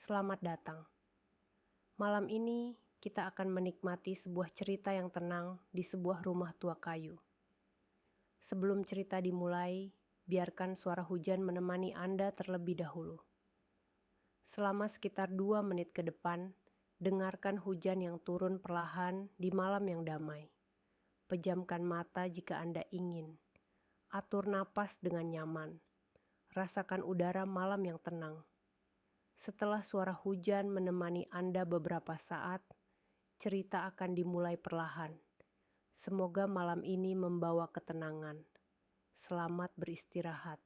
Selamat datang. Malam ini kita akan menikmati sebuah cerita yang tenang di sebuah rumah tua kayu. Sebelum cerita dimulai, biarkan suara hujan menemani Anda terlebih dahulu. Selama sekitar 2 menit ke depan, dengarkan hujan yang turun perlahan di malam yang damai. Pejamkan mata jika Anda ingin. Atur napas dengan nyaman. Rasakan udara malam yang tenang. Setelah suara hujan menemani Anda beberapa saat, cerita akan dimulai perlahan. Semoga malam ini membawa ketenangan. Selamat beristirahat.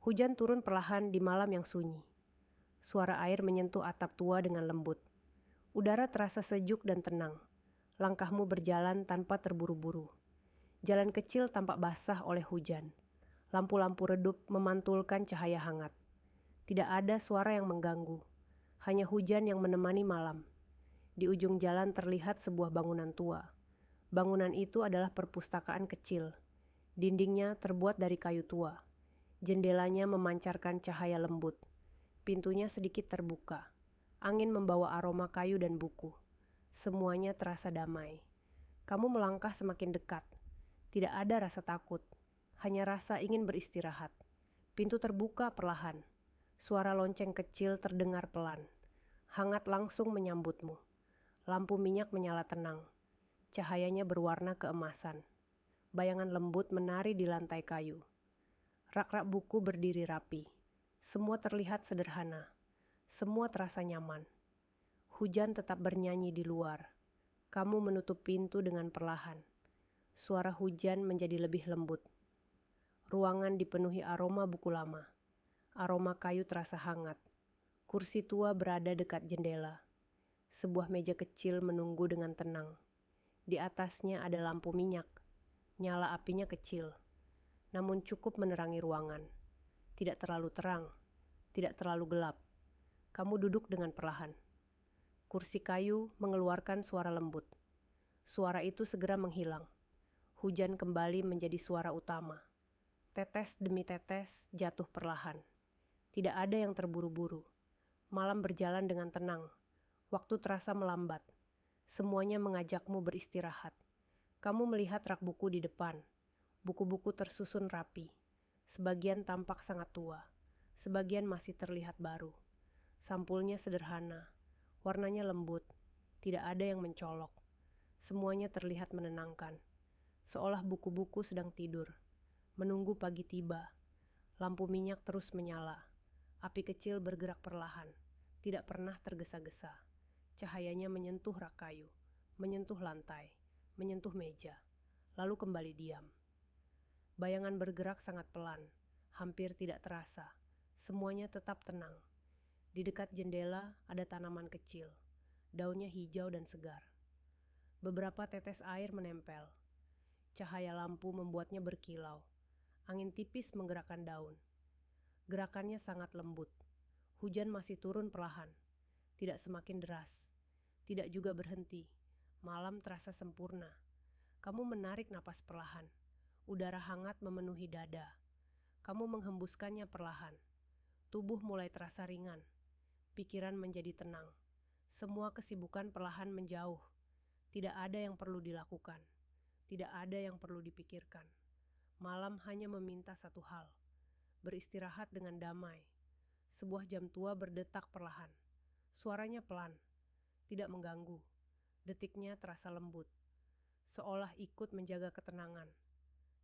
Hujan turun perlahan di malam yang sunyi. Suara air menyentuh atap tua dengan lembut. Udara terasa sejuk dan tenang. Langkahmu berjalan tanpa terburu-buru. Jalan kecil tampak basah oleh hujan. Lampu-lampu redup memantulkan cahaya hangat. Tidak ada suara yang mengganggu. Hanya hujan yang menemani malam. Di ujung jalan terlihat sebuah bangunan tua. Bangunan itu adalah perpustakaan kecil. Dindingnya terbuat dari kayu tua. Jendelanya memancarkan cahaya lembut. Pintunya sedikit terbuka. Angin membawa aroma kayu dan buku. Semuanya terasa damai. Kamu melangkah semakin dekat. Tidak ada rasa takut. Hanya rasa ingin beristirahat. Pintu terbuka perlahan. Suara lonceng kecil terdengar pelan. Hangat langsung menyambutmu. Lampu minyak menyala tenang. Cahayanya berwarna keemasan. Bayangan lembut menari di lantai kayu. Rak-rak buku berdiri rapi. Semua terlihat sederhana. Semua terasa nyaman. Hujan tetap bernyanyi di luar. Kamu menutup pintu dengan perlahan. Suara hujan menjadi lebih lembut. Ruangan dipenuhi aroma buku lama. Aroma kayu terasa hangat. Kursi tua berada dekat jendela. Sebuah meja kecil menunggu dengan tenang. Di atasnya ada lampu minyak. Nyala apinya kecil. Namun cukup menerangi ruangan. Tidak terlalu terang, tidak terlalu gelap. Kamu duduk dengan perlahan. Kursi kayu mengeluarkan suara lembut. Suara itu segera menghilang. Hujan kembali menjadi suara utama. Tetes demi tetes jatuh perlahan. Tidak ada yang terburu-buru. Malam berjalan dengan tenang. Waktu terasa melambat. Semuanya mengajakmu beristirahat. Kamu melihat rak buku di depan. Buku-buku tersusun rapi. Sebagian tampak sangat tua. Sebagian masih terlihat baru. Sampulnya sederhana. Warnanya lembut. Tidak ada yang mencolok. Semuanya terlihat menenangkan. Seolah buku-buku sedang tidur. Menunggu pagi tiba. Lampu minyak terus menyala. Api kecil bergerak perlahan. Tidak pernah tergesa-gesa. Cahayanya menyentuh rak kayu. Menyentuh lantai. Menyentuh meja. Lalu kembali diam. Bayangan bergerak sangat pelan, hampir tidak terasa. Semuanya tetap tenang. Di dekat jendela ada tanaman kecil. Daunnya hijau dan segar. Beberapa tetes air menempel. Cahaya lampu membuatnya berkilau. Angin tipis menggerakkan daun. Gerakannya sangat lembut. Hujan masih turun perlahan. Tidak semakin deras. Tidak juga berhenti. Malam terasa sempurna. Kamu menarik napas perlahan. Udara hangat memenuhi dada. Kamu menghembuskannya perlahan. Tubuh mulai terasa ringan. Pikiran menjadi tenang. Semua kesibukan perlahan menjauh. Tidak ada yang perlu dilakukan. Tidak ada yang perlu dipikirkan. Malam hanya meminta satu hal. Beristirahat dengan damai. Sebuah jam tua berdetak perlahan. Suaranya pelan. Tidak mengganggu. Detiknya terasa lembut. Seolah ikut menjaga ketenangan.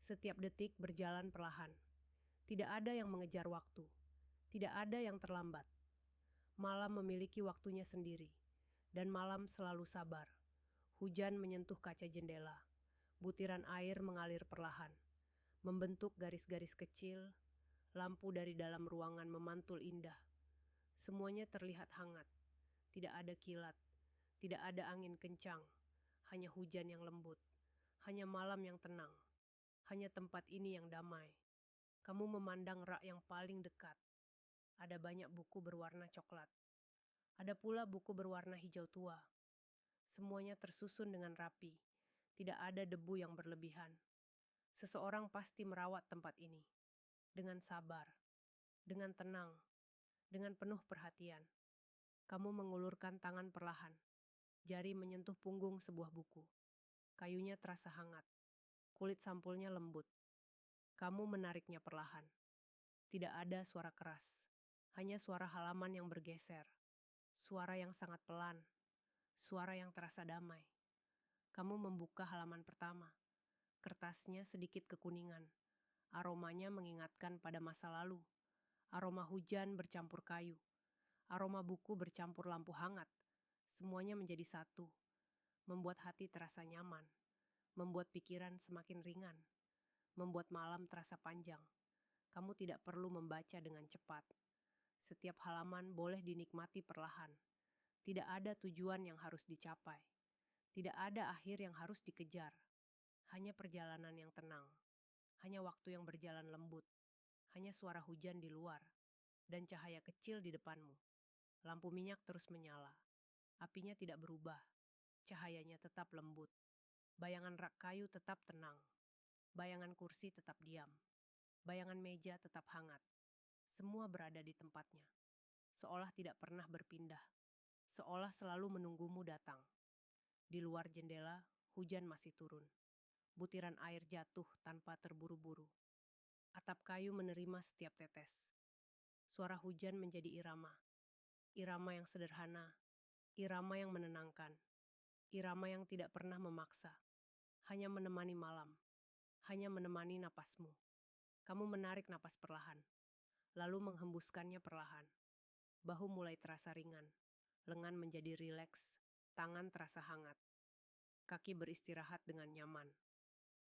Setiap detik berjalan perlahan. Tidak ada yang mengejar waktu. Tidak ada yang terlambat. Malam memiliki waktunya sendiri. Dan malam selalu sabar. Hujan menyentuh kaca jendela. Butiran air mengalir perlahan. Membentuk garis-garis kecil. Lampu dari dalam ruangan memantul indah. Semuanya terlihat hangat. Tidak ada kilat. Tidak ada angin kencang. Hanya hujan yang lembut. Hanya malam yang tenang. Hanya tempat ini yang damai. Kamu memandang rak yang paling dekat. Ada banyak buku berwarna coklat. Ada pula buku berwarna hijau tua. Semuanya tersusun dengan rapi. Tidak ada debu yang berlebihan. Seseorang pasti merawat tempat ini. Dengan sabar. Dengan tenang. Dengan penuh perhatian. Kamu mengulurkan tangan perlahan. Jari menyentuh punggung sebuah buku. Kayunya terasa hangat. Kulit sampulnya lembut. Kamu menariknya perlahan. Tidak ada suara keras. Hanya suara halaman yang bergeser. Suara yang sangat pelan. Suara yang terasa damai. Kamu membuka halaman pertama. Kertasnya sedikit kekuningan. Aromanya mengingatkan pada masa lalu. Aroma hujan bercampur kayu. Aroma buku bercampur lampu hangat. Semuanya menjadi satu. Membuat hati terasa nyaman. Membuat pikiran semakin ringan. Membuat malam terasa panjang. Kamu tidak perlu membaca dengan cepat. Setiap halaman boleh dinikmati perlahan. Tidak ada tujuan yang harus dicapai. Tidak ada akhir yang harus dikejar. Hanya perjalanan yang tenang. Hanya waktu yang berjalan lembut. Hanya suara hujan di luar. Dan cahaya kecil di depanmu. Lampu minyak terus menyala. Apinya tidak berubah. Cahayanya tetap lembut. Bayangan rak kayu tetap tenang. Bayangan kursi tetap diam. Bayangan meja tetap hangat. Semua berada di tempatnya. Seolah tidak pernah berpindah. Seolah selalu menunggumu datang. Di luar jendela, hujan masih turun. Butiran air jatuh tanpa terburu-buru. Atap kayu menerima setiap tetes. Suara hujan menjadi irama. Irama yang sederhana. Irama yang menenangkan. Irama yang tidak pernah memaksa. Hanya menemani malam. Hanya menemani napasmu. Kamu menarik napas perlahan. Lalu menghembuskannya perlahan. Bahu mulai terasa ringan. Lengan menjadi rileks. Tangan terasa hangat. Kaki beristirahat dengan nyaman.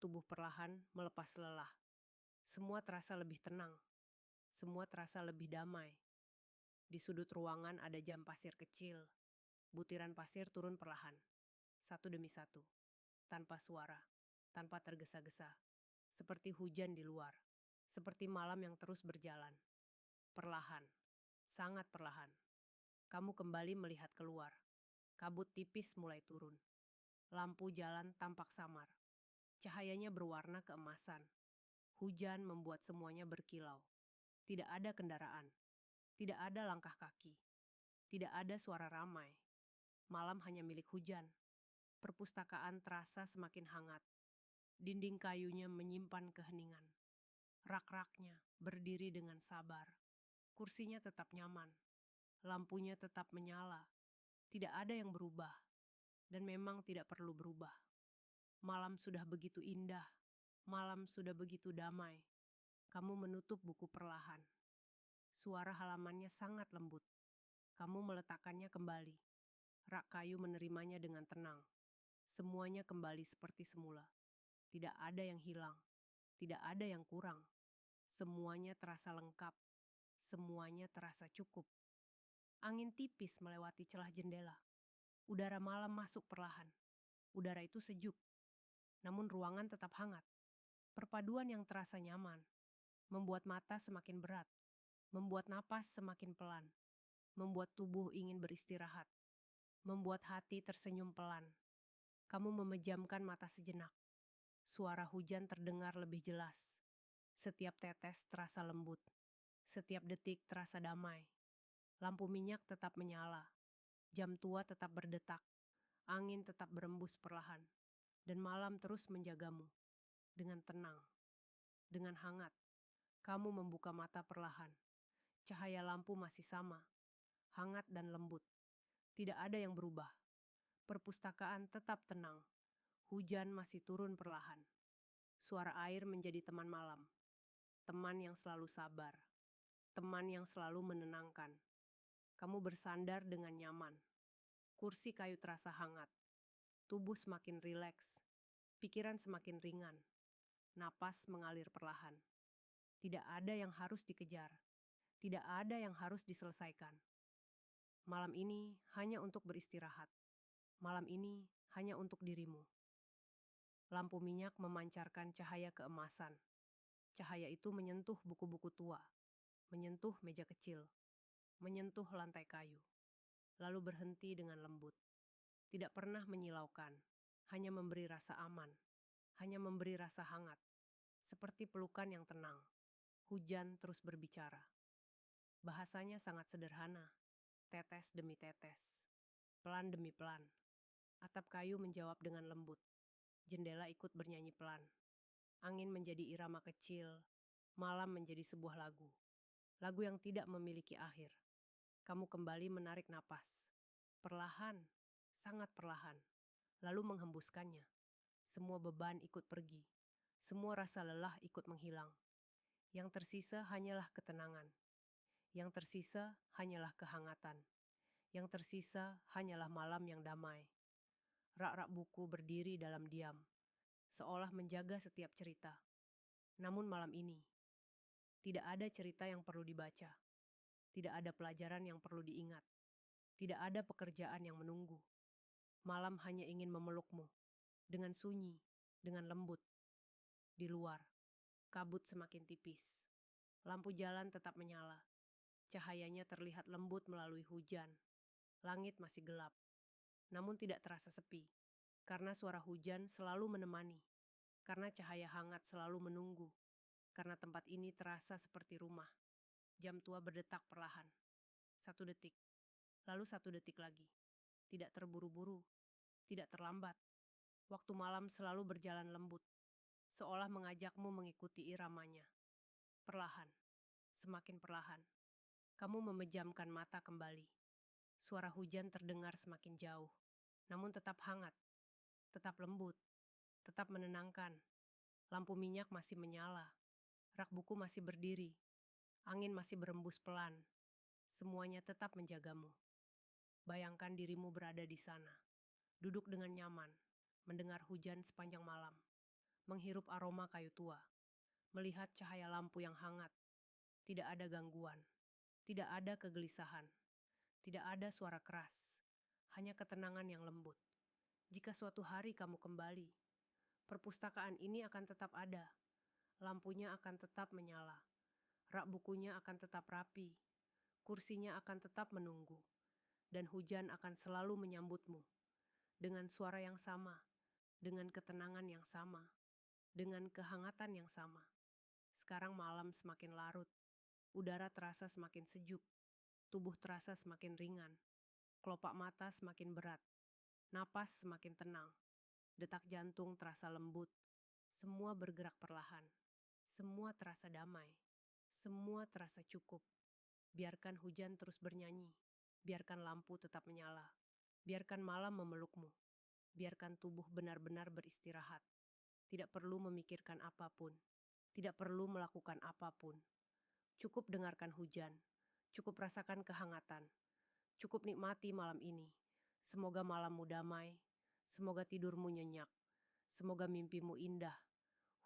Tubuh perlahan melepas lelah. Semua terasa lebih tenang. Semua terasa lebih damai. Di sudut ruangan ada jam pasir kecil. Butiran pasir turun perlahan. Satu demi satu. Tanpa suara. Tanpa tergesa-gesa. Seperti hujan di luar. Seperti malam yang terus berjalan. Perlahan. Sangat perlahan. Kamu kembali melihat keluar. Kabut tipis mulai turun. Lampu jalan tampak samar. Cahayanya berwarna keemasan. Hujan membuat semuanya berkilau. Tidak ada kendaraan. Tidak ada langkah kaki. Tidak ada suara ramai. Malam hanya milik hujan. Perpustakaan terasa semakin hangat. Dinding kayunya menyimpan keheningan. Rak-raknya berdiri dengan sabar. Kursinya tetap nyaman. Lampunya tetap menyala. Tidak ada yang berubah. Dan memang tidak perlu berubah. Malam sudah begitu indah. Malam sudah begitu damai. Kamu menutup buku perlahan. Suara halamannya sangat lembut. Kamu meletakkannya kembali. Rak kayu menerimanya dengan tenang. Semuanya kembali seperti semula. Tidak ada yang hilang. Tidak ada yang kurang. Semuanya terasa lengkap. Semuanya terasa cukup. Angin tipis melewati celah jendela. Udara malam masuk perlahan. Udara itu sejuk. Namun ruangan tetap hangat. Perpaduan yang terasa nyaman. Membuat mata semakin berat. Membuat napas semakin pelan. Membuat tubuh ingin beristirahat. Membuat hati tersenyum pelan. Kamu memejamkan mata sejenak. Suara hujan terdengar lebih jelas. Setiap tetes terasa lembut, setiap detik terasa damai. Lampu minyak tetap menyala, jam tua tetap berdetak, angin tetap berembus perlahan, dan malam terus menjagamu. Dengan tenang, dengan hangat, kamu membuka mata perlahan. Cahaya lampu masih sama, hangat dan lembut. Tidak ada yang berubah. Perpustakaan tetap tenang. Hujan masih turun perlahan. Suara air menjadi teman malam. Teman yang selalu sabar. Teman yang selalu menenangkan. Kamu bersandar dengan nyaman. Kursi kayu terasa hangat. Tubuh semakin rileks. Pikiran semakin ringan. Napas mengalir perlahan. Tidak ada yang harus dikejar. Tidak ada yang harus diselesaikan. Malam ini hanya untuk beristirahat. Malam ini hanya untuk dirimu. Lampu minyak memancarkan cahaya keemasan. Cahaya itu menyentuh buku-buku tua, menyentuh meja kecil, menyentuh lantai kayu, lalu berhenti dengan lembut. Tidak pernah menyilaukan, hanya memberi rasa aman, hanya memberi rasa hangat, seperti pelukan yang tenang. Hujan terus berbicara. Bahasanya sangat sederhana, tetes demi tetes, pelan demi pelan. Atap kayu menjawab dengan lembut. Jendela ikut bernyanyi pelan. Angin menjadi irama kecil, malam menjadi sebuah lagu. Lagu yang tidak memiliki akhir. Kamu kembali menarik napas. Perlahan, sangat perlahan. Lalu menghembuskannya. Semua beban ikut pergi. Semua rasa lelah ikut menghilang. Yang tersisa hanyalah ketenangan. Yang tersisa hanyalah kehangatan. Yang tersisa hanyalah malam yang damai. Rak-rak buku berdiri dalam diam, seolah menjaga setiap cerita. Namun malam ini, tidak ada cerita yang perlu dibaca. Tidak ada pelajaran yang perlu diingat. Tidak ada pekerjaan yang menunggu. Malam hanya ingin memelukmu. Dengan sunyi, dengan lembut. Di luar, kabut semakin tipis. Lampu jalan tetap menyala. Cahayanya terlihat lembut melalui hujan. Langit masih gelap. Namun tidak terasa sepi. Karena suara hujan selalu menemani. Karena cahaya hangat selalu menunggu. Karena tempat ini terasa seperti rumah. Jam tua berdetak perlahan. 1 detik. Lalu 1 detik lagi. Tidak terburu-buru. Tidak terlambat. Waktu malam selalu berjalan lembut. Seolah mengajakmu mengikuti iramanya. Perlahan. Semakin perlahan. Kamu memejamkan mata kembali. Suara hujan terdengar semakin jauh. Namun tetap hangat. Tetap lembut. Tetap menenangkan. Lampu minyak masih menyala. Rak buku masih berdiri. Angin masih berembus pelan. Semuanya tetap menjagamu. Bayangkan dirimu berada di sana. Duduk dengan nyaman. Mendengar hujan sepanjang malam. Menghirup aroma kayu tua. Melihat cahaya lampu yang hangat. Tidak ada gangguan. Tidak ada kegelisahan. Tidak ada suara keras. Hanya ketenangan yang lembut. Jika suatu hari kamu kembali, perpustakaan ini akan tetap ada. Lampunya akan tetap menyala. Rak bukunya akan tetap rapi. Kursinya akan tetap menunggu. Dan hujan akan selalu menyambutmu. Dengan suara yang sama. Dengan ketenangan yang sama. Dengan kehangatan yang sama. Sekarang malam semakin larut. Udara terasa semakin sejuk. Tubuh terasa semakin ringan. Kelopak mata semakin berat. Napas semakin tenang. Detak jantung terasa lembut. Semua bergerak perlahan. Semua terasa damai. Semua terasa cukup. Biarkan hujan terus bernyanyi. Biarkan lampu tetap menyala. Biarkan malam memelukmu. Biarkan tubuh benar-benar beristirahat. Tidak perlu memikirkan apapun. Tidak perlu melakukan apapun. Cukup dengarkan hujan. Cukup rasakan kehangatan. Cukup nikmati malam ini. Semoga malammu damai. Semoga tidurmu nyenyak. Semoga mimpimu indah.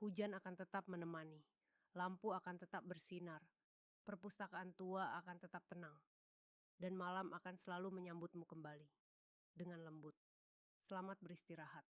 Hujan akan tetap menemani. Lampu akan tetap bersinar. Perpustakaan tua akan tetap tenang. Dan malam akan selalu menyambutmu kembali. Dengan lembut. Selamat beristirahat.